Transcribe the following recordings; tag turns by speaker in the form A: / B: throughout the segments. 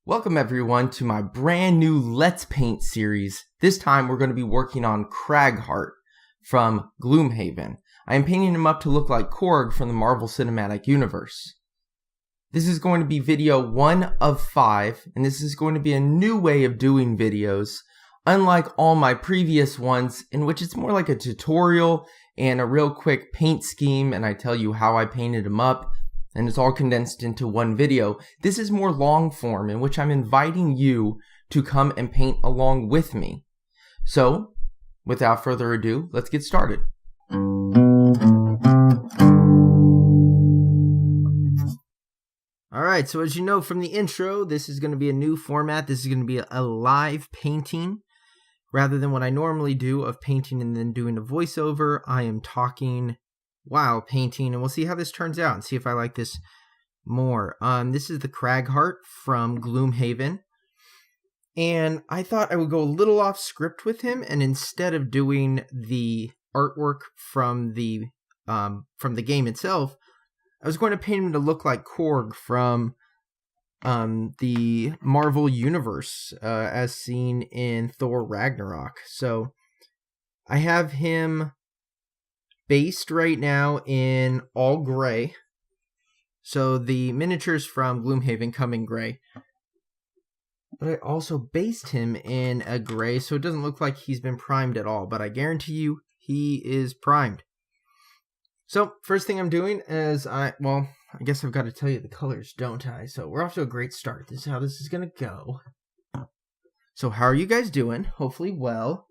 A: Welcome everyone to my brand new Let's Paint series. This time we're going to be working on Cragheart from Gloomhaven. I am painting him up to look like Korg from the Marvel Cinematic Universe. This is going to be video 1 of 5, and this is going to be a new way of doing videos, unlike all my previous ones, in which it's more like a tutorial and a real quick paint scheme, and I tell you how I painted him up, and it's all condensed into one video. This is more long form, in which I'm inviting you to come and paint along with me. So, without further ado, let's get started. Alright, so as you know from the intro, this is going to be a new format. This is going to be a live painting. Rather than what I normally do of painting and then doing a voiceover, I am talking while painting, and we'll see how this turns out and see if I like this more. This is the Cragheart from Gloomhaven, and I thought I would go a little off script with him, and instead of doing the artwork from the game itself, I was going to paint him to look like Korg from the Marvel Universe, as seen in Thor Ragnarok. So I have him based right now in all gray. So the miniatures from Gloomhaven come in gray. But I also based him in a gray, so it doesn't look like he's been primed at all. But I guarantee you, he is primed. So first thing I'm doing is I guess I've got to tell you the colors, don't I? So we're off to a great start. This is how this is going to go. So how are you guys doing? Hopefully well.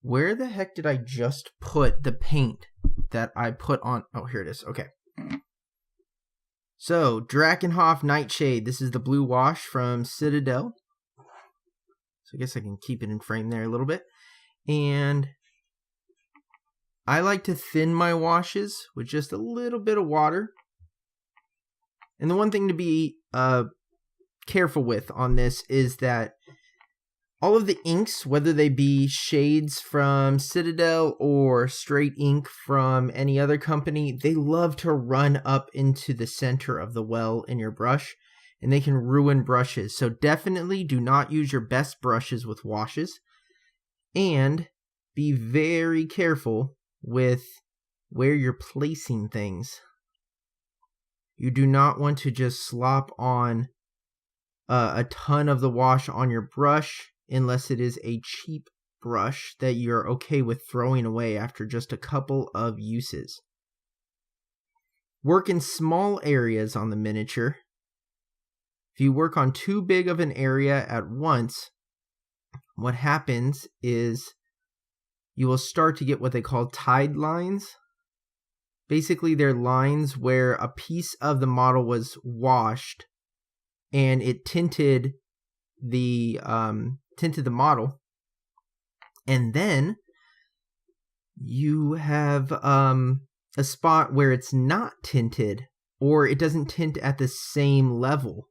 A: Where the heck did I just put the paint that I put on? Oh, here it is. Okay. So, Drakenhof Nightshade. This is the blue wash from Citadel. So I guess I can keep it in frame there a little bit. And I like to thin my washes with just a little bit of water. And the one thing to be careful with on this is that all of the inks, whether they be shades from Citadel or straight ink from any other company, they love to run up into the center of the well in your brush, and they can ruin brushes. So definitely do not use your best brushes with washes, and be very careful with where you're placing things. You do not want to just slop on a ton of the wash on your brush, unless it is a cheap brush that you're okay with throwing away after just a couple of uses. Work in small areas on the miniature. If you work on too big of an area at once, what happens is you will start to get what they call tide lines. Basically, they're lines where a piece of the model was washed and it tinted the model, and then you have a spot where it's not tinted, or it doesn't tint at the same level.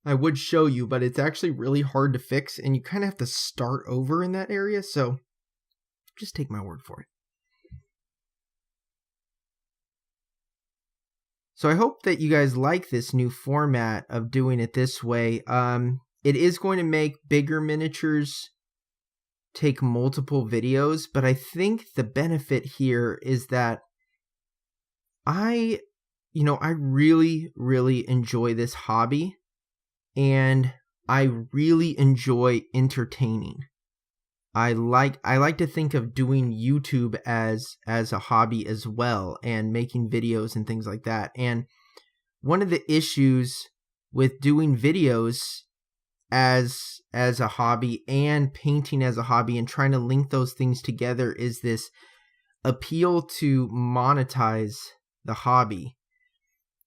A: I would show you, but it's actually really hard to fix, and you kind of have to start over in that area, so just take my word for it. So I hope that you guys like this new format of doing it this way. It is going to make bigger miniatures take multiple videos, but I think the benefit here is that I really, really enjoy this hobby, and I really enjoy entertaining. I like to think of doing YouTube as a hobby as well, and making videos and things like that. And one of the issues with doing videos as a hobby and painting as a hobby and trying to link those things together is this appeal to monetize the hobby.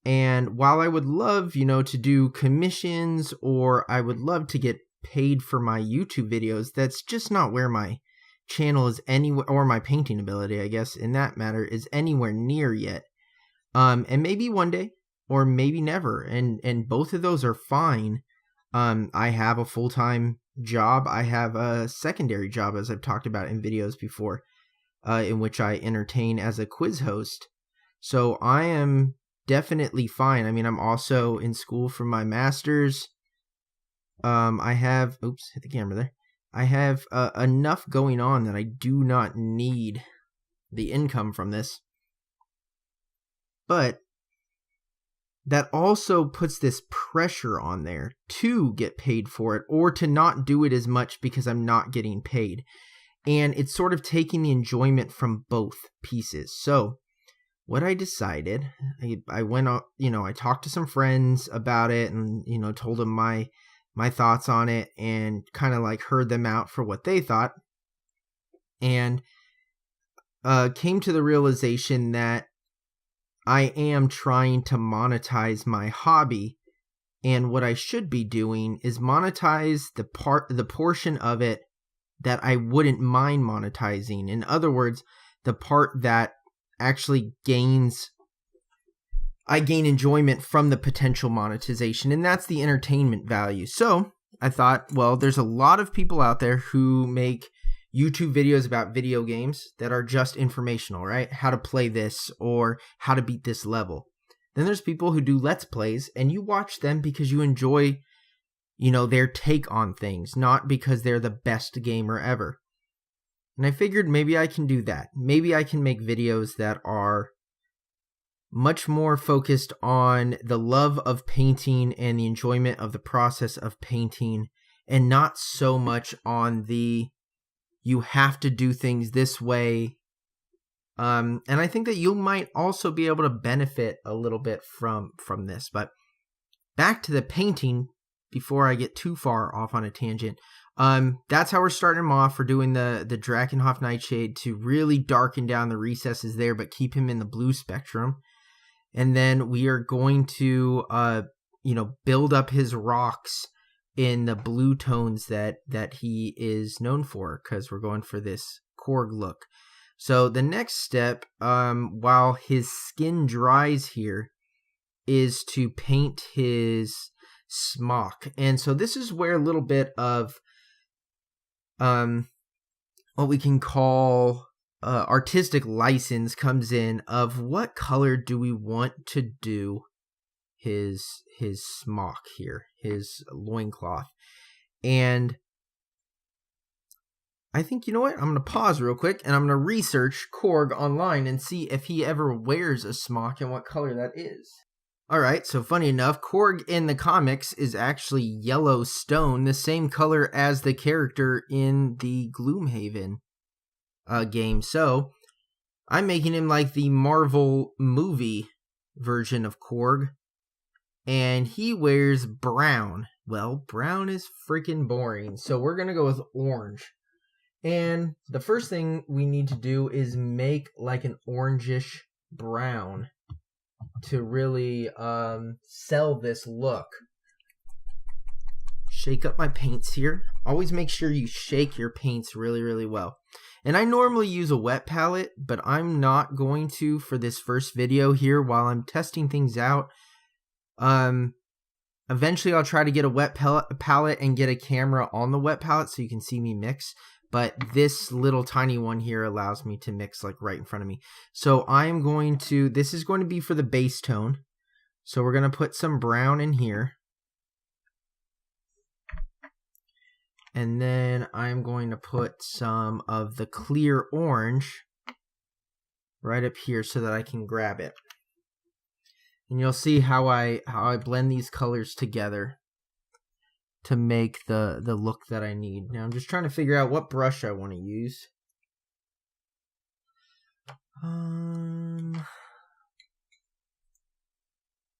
A: And while I would love, to do commissions, or I would love to get paid for my YouTube videos, that's just not where my channel is anywhere, or my painting ability, I guess, in that matter, is anywhere near yet. And maybe one day, or maybe never, and both of those are fine. I have a full-time job. I have a secondary job, as I've talked about in videos before, in which I entertain as a quiz host. So I am definitely fine. I mean, I'm also in school for my master's. I have, oops, hit the camera there. I have enough going on that I do not need the income from this. But that also puts this pressure on there to get paid for it or to not do it as much because I'm not getting paid. And it's sort of taking the enjoyment from both pieces. So what I decided, I went out, I talked to some friends about it and, told them my thoughts on it and kind of like heard them out for what they thought. And came to the realization that I am trying to monetize my hobby, and what I should be doing is monetize the portion of it that I wouldn't mind monetizing. In other words, the part that actually I gain enjoyment from the potential monetization, and that's the entertainment value. So I thought, well, there's a lot of people out there who make YouTube videos about video games that are just informational, right? How to play this or how to beat this level. Then there's people who do Let's Plays, and you watch them because you enjoy, their take on things, not because they're the best gamer ever. And I figured maybe I can do that. Maybe I can make videos that are much more focused on the love of painting and the enjoyment of the process of painting, and not so much on the you have to do things this way. And I think that you might also be able to benefit a little bit from this. But back to the painting before I get too far off on a tangent. That's how we're starting him off. We're doing the Drakenhof Nightshade to really darken down the recesses there, but keep him in the blue spectrum. And then we are going to, build up his rocks in the blue tones that he is known for, because we're going for this Korg look. So the next step, while his skin dries here, is to paint his smock. And so this is where a little bit of what we can call artistic license comes in, of what color do we want to do his smock here, his loincloth. And I think, you know what? I'm going to pause real quick and I'm going to research Korg online and see if he ever wears a smock and what color that is. Alright, so funny enough, Korg in the comics is actually yellow stone, the same color as the character in the Gloomhaven game. So I'm making him like the Marvel movie version of Korg. And he wears brown. Well, brown is freaking boring. So we're going to go with orange. And the first thing we need to do is make like an orangish brown to really sell this look. Shake up my paints here. Always make sure you shake your paints really, really well. And I normally use a wet palette, but I'm not going to for this first video here while I'm testing things out. Eventually I'll try to get a wet palette and get a camera on the wet palette so you can see me mix. But this little tiny one here allows me to mix like right in front of me. So I'm going to, this is going to be for the base tone. So we're going to put some brown in here. And then I'm going to put some of the clear orange right up here so that I can grab it. And you'll see how I blend these colors together to make the look that I need. Now I'm just trying to figure out what brush I want to use.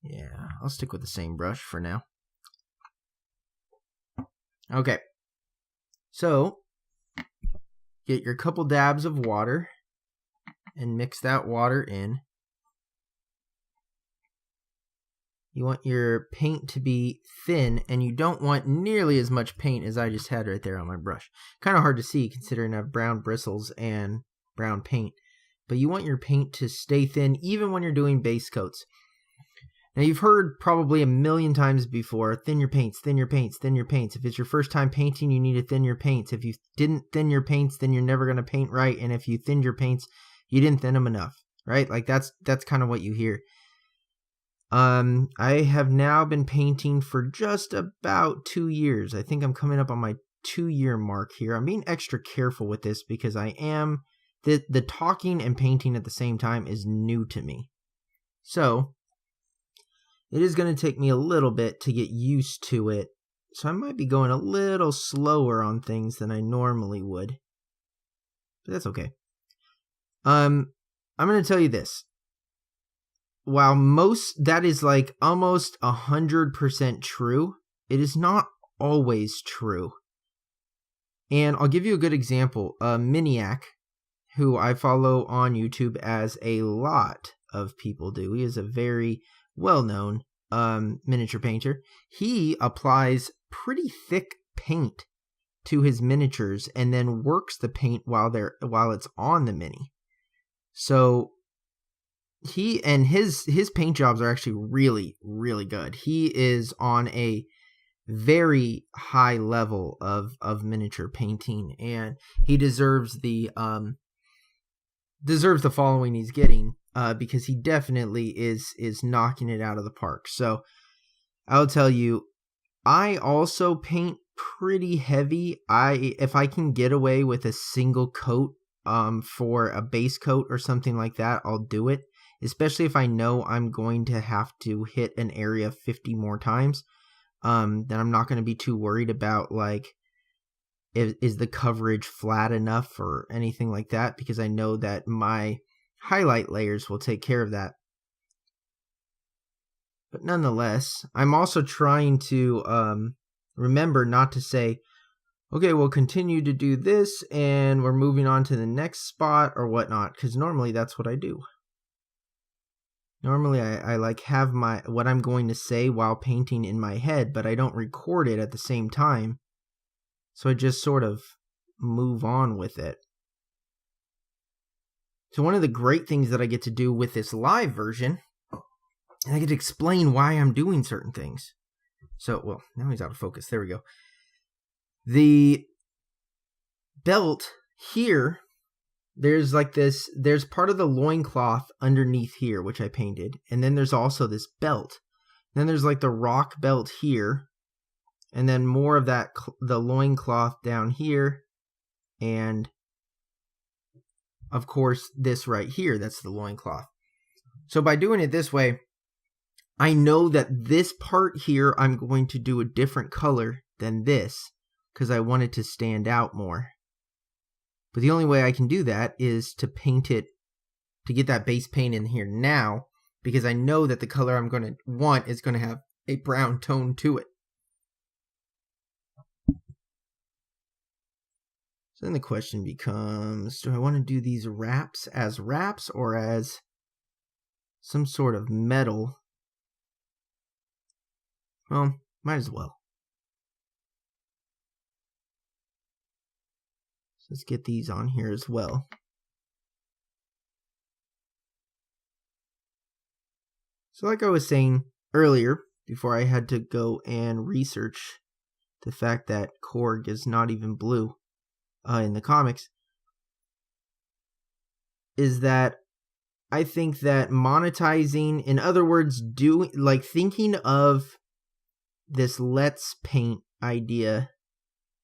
A: Yeah, I'll stick with the same brush for now. Okay. So, get your couple dabs of water and mix that water in. You want your paint to be thin, and you don't want nearly as much paint as I just had right there on my brush. Kind of hard to see considering I have brown bristles and brown paint. But you want your paint to stay thin even when you're doing base coats. Now you've heard probably a million times before, thin your paints, thin your paints, thin your paints. If it's your first time painting, you need to thin your paints. If you didn't thin your paints, then you're never going to paint right. And if you thinned your paints, you didn't thin them enough, right? Like that's kind of what you hear. I have now been painting for just about 2 years. I think I'm coming up on my 2-year mark here. I'm being extra careful with this because I am the talking and painting at the same time is new to me. So it is going to take me a little bit to get used to it. So I might be going a little slower on things than I normally would. But that's okay. I'm going to tell you this. While that is like almost 100% true, it is not always true. And I'll give you a good example. Miniac, who I follow on YouTube as a lot of people do. He is a very well-known miniature painter. He applies pretty thick paint to his miniatures and then works the paint while it's on the mini. So his paint jobs are actually really, really good. He is on a very high level of miniature painting, and he deserves the following he's getting, because he definitely is knocking it out of the park. So I'll tell you, I also paint pretty heavy. If I can get away with a single coat for a base coat or something like that, I'll do it, especially if I know I'm going to have to hit an area 50 more times. Then I'm not going to be too worried about like is the coverage flat enough or anything like that, because I know that my highlight layers will take care of that. But nonetheless, I'm also trying to remember not to say, okay, we'll continue to do this and we're moving on to the next spot or whatnot, because normally that's what I do. Normally I like have what I'm going to say while painting in my head, but I don't record it at the same time. So I just sort of move on with it. So one of the great things that I get to do with this live version, and I get to explain why I'm doing certain things. So, well, now he's out of focus. There we go. The belt here, there's part of the loincloth underneath here, which I painted. And then there's also this belt. Then there's like the rock belt here. And then more of that, the loincloth down here. And of course, this right here, that's the loincloth. So by doing it this way, I know that this part here, I'm going to do a different color than this, because I want it to stand out more. But the only way I can do that is to paint it, to get that base paint in here now, because I know that the color I'm going to want is going to have a brown tone to it. So then the question becomes, do I want to do these wraps as wraps or as some sort of metal? Well, might as well. So let's get these on here as well. So like I was saying earlier, before I had to go and research the fact that Korg is not even blue in the comics, is that I think that monetizing, in other words, thinking of this let's paint idea,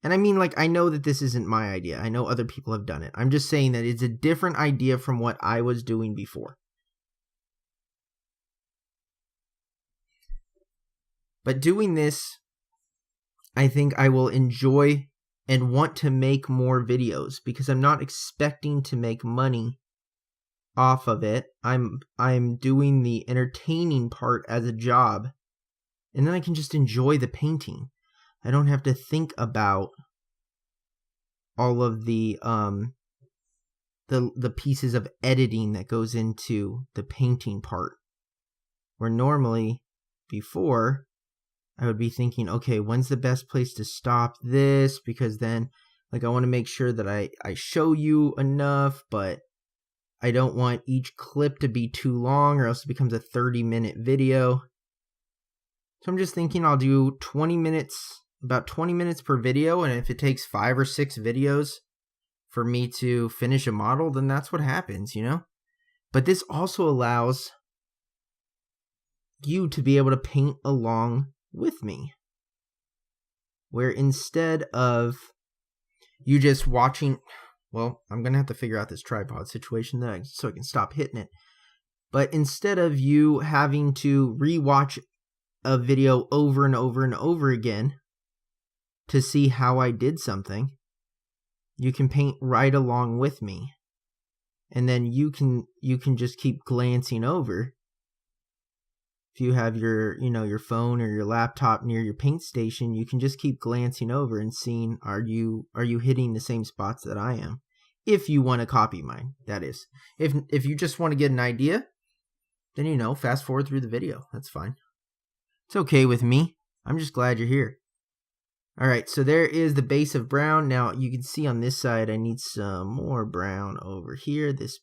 A: and I mean, like, I know that this isn't my idea. I know other people have done it. I'm just saying that it's a different idea from what I was doing before. But doing this, I think I will enjoy and want to make more videos, because I'm not expecting to make money off of it. I'm doing the entertaining part as a job, and then I can just enjoy the painting. I don't have to think about all of the pieces of editing that goes into the painting part, where normally before I would be thinking, okay, when's the best place to stop this? Because then, like, I want to make sure that I show you enough, but I don't want each clip to be too long or else it becomes a 30-minute video. So I'm just thinking I'll do 20 minutes, about 20 minutes per video, and if it takes 5 or 6 videos for me to finish a model, then that's what happens, you know? But this also allows you to be able to paint along with me. Where instead of you just watching, well, I'm going to have to figure out this tripod situation so I can stop hitting it. But instead of you having to rewatch a video over and over and over again to see how I did something, you can paint right along with me. And then you can just keep glancing over. If you have your phone or your laptop near your paint station, you can just keep glancing over and seeing, are you hitting the same spots that I am? If you want to copy mine, that is. If you just want to get an idea, then fast forward through the video. That's fine. It's okay with me. I'm just glad you're here. All right, so there is the base of brown. Now you can see on this side, I need some more brown over here. This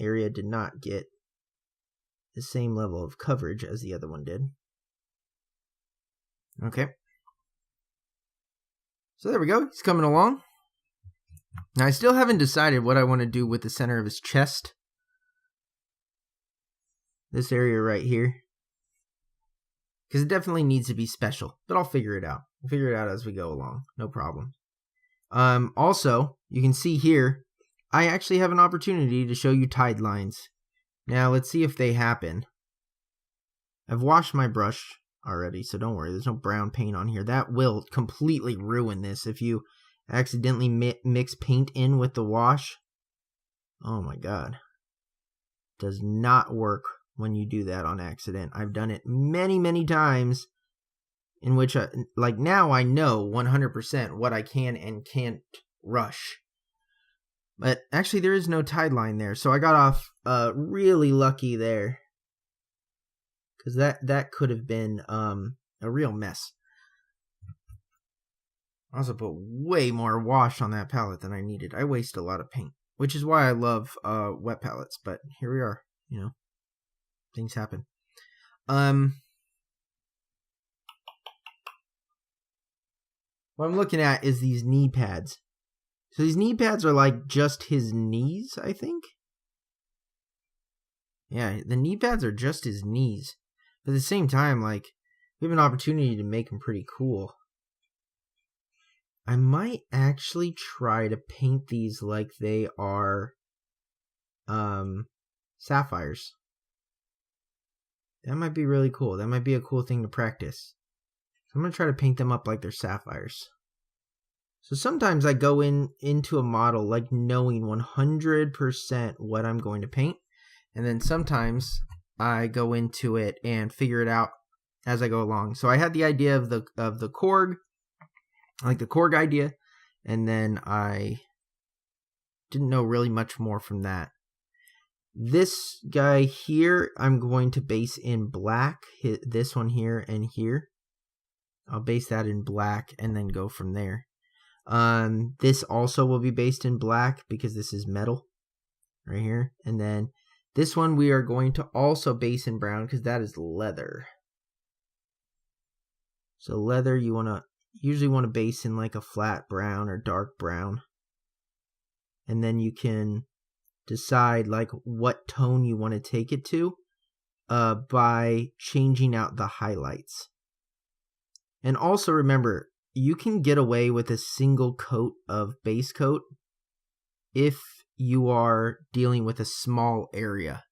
A: area did not get the same level of coverage as the other one did. Okay. So there we go. He's coming along. Now I still haven't decided what I want to do with the center of his chest. This area right here. Because it definitely needs to be special. But I'll figure it out. We'll figure it out as we go along. No problem. Also, you can see here, I actually have an opportunity to show you tide lines. Now, let's see if they happen. I've washed my brush already, so don't worry. There's no brown paint on here. That will completely ruin this if you accidentally mix paint in with the wash. Oh my god. Does not work when you do that on accident. I've done it many, many times in which, now I know 100% what I can and can't rush. But actually, there is no tide line there, so I got off really lucky there. Because that could have been a real mess. I also put way more wash on that palette than I needed. I waste a lot of paint, which is why I love wet palettes. But here we are, things happen. What I'm looking at is these knee pads. So these knee pads are like just his knees, I think. Yeah, the knee pads are just his knees. But at the same time, we have an opportunity to make them pretty cool. I might actually try to paint these like they are sapphires. That might be really cool. That might be a cool thing to practice. So I'm going to try to paint them up like they're sapphires. So sometimes I go into a model knowing 100% what I'm going to paint. And then sometimes I go into it and figure it out as I go along. So I had the idea of the Korg, the Korg idea, and then I didn't know really much more from that. This guy here, I'm going to base in black. This one here and here. I'll base that in black and then go from there. This also will be based in black because this is metal right here. And then this one we are going to also base in brown because that is leather. So leather you usually want to base in a flat brown or dark brown. And then you can decide what tone you want to take it to by changing out the highlights. And also remember, you can get away with a single coat of base coat if you are dealing with a small area.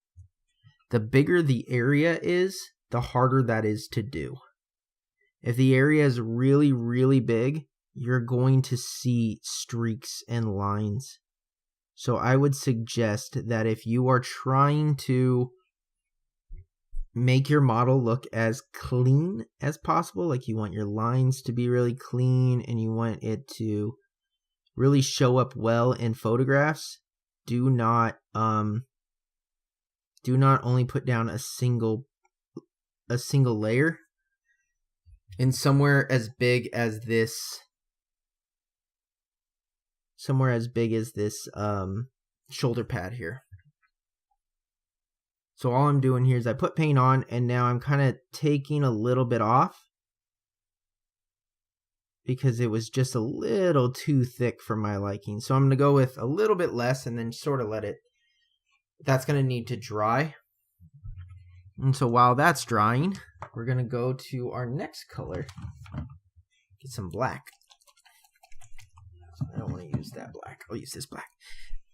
A: The bigger the area is, the harder that is to do. If the area is really, really big, you're going to see streaks and lines. So I would suggest that if you are trying to make your model look as clean as possible, you want your lines to be really clean and you want it to really show up well in photographs, do not only put down a single layer. And somewhere as big as this shoulder pad here. So all I'm doing here is I put paint on and now I'm kind of taking a little bit off because it was just a little too thick for my liking. So I'm going to go with a little bit less and then sort of let it, that's going to need to dry. And so while that's drying, we're going to go to our next color. Get some black. I don't want to use that black. I'll use this black.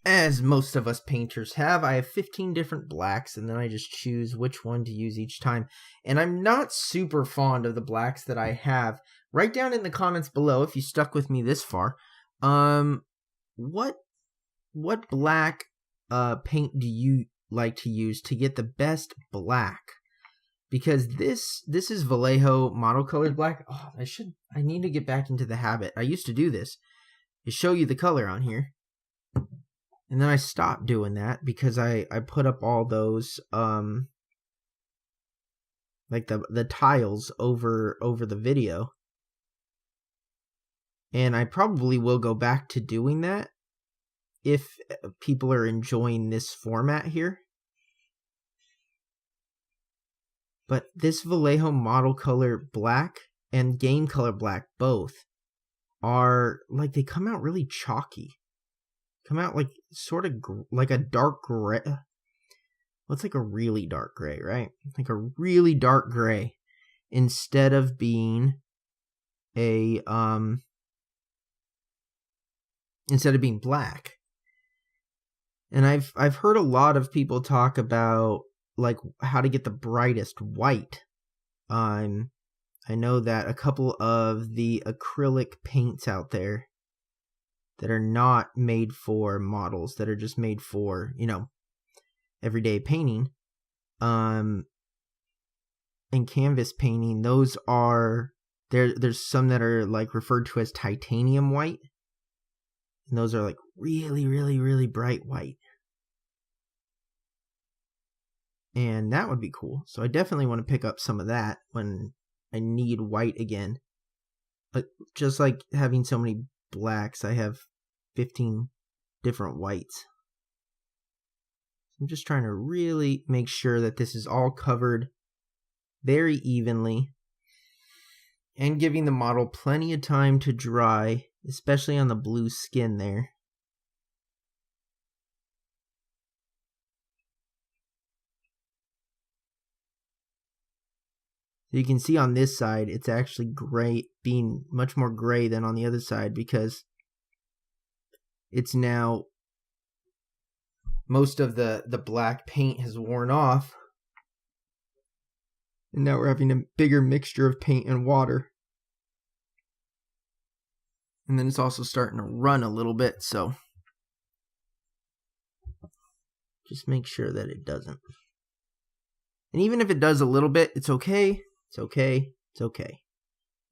A: As most of us painters have, I have 15 different blacks, and then I just choose which one to use each time. And I'm not super fond of the blacks that I have. Write down in the comments below if you stuck with me this far. What black paint do you like to use to get the best black? Because this is Vallejo model colored black. Oh, I need to get back into the habit. I used to do this. To show you the color on here. And then I stopped doing that because I put up all those like the tiles over the video. And I probably will go back to doing that if people are enjoying this format here. But this Vallejo model color black and game color black both are like, they come out really chalky. Come out like sort of like a dark gray. What's like a really dark gray, right? Like a really dark gray instead of being a instead of being black. And I've heard a lot of people talk about like how to get the brightest white. I know that a couple of the acrylic paints out there that are not made for models, that are just made for, you know, everyday painting, and canvas painting, those are, there's some that are like referred to as titanium white, and those are like really, really, really bright white. And that would be cool. So I definitely want to pick up some of that when I need white again. But just like having so many blacks, I have 15 different whites. I'm just trying to really make sure that this is all covered very evenly and giving the model plenty of time to dry, especially on the blue skin there. So you can see on this side, it's actually gray, being much more gray than on the other side because it's now, most of the black paint has worn off. And now we're having a bigger mixture of paint and water. And then it's also starting to run a little bit, so just make sure that it doesn't. And even if it does a little bit, it's okay. It's okay. It's okay.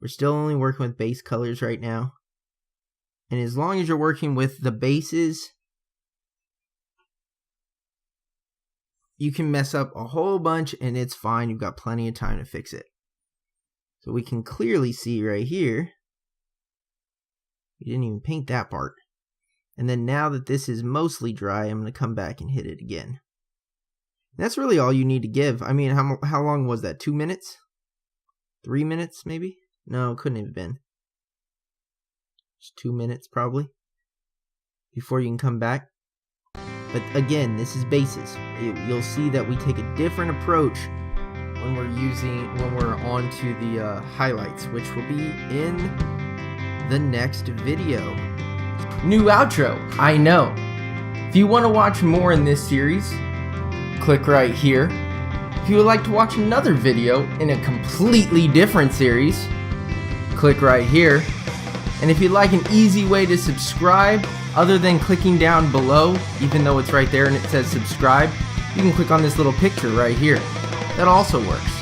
A: We're still only working with base colors right now. And as long as you're working with the bases, you can mess up a whole bunch and it's fine. You've got plenty of time to fix it. So we can clearly see right here, we didn't even paint that part. And then now that this is mostly dry, I'm going to come back and hit it again. That's really all you need to give. I mean, how long was that? 2 minutes? 3 minutes maybe? No, it couldn't have been. Just 2 minutes probably before you can come back. But again, this is bases. You'll see that we take a different approach when we're on to the highlights, which will be in the next video. New outro, I know. If you want to watch more in this series, click right here. If you would like to watch another video in a completely different series, click right here. And if you'd like an easy way to subscribe, other than clicking down below, even though it's right there and it says subscribe, you can click on this little picture right here. That also works.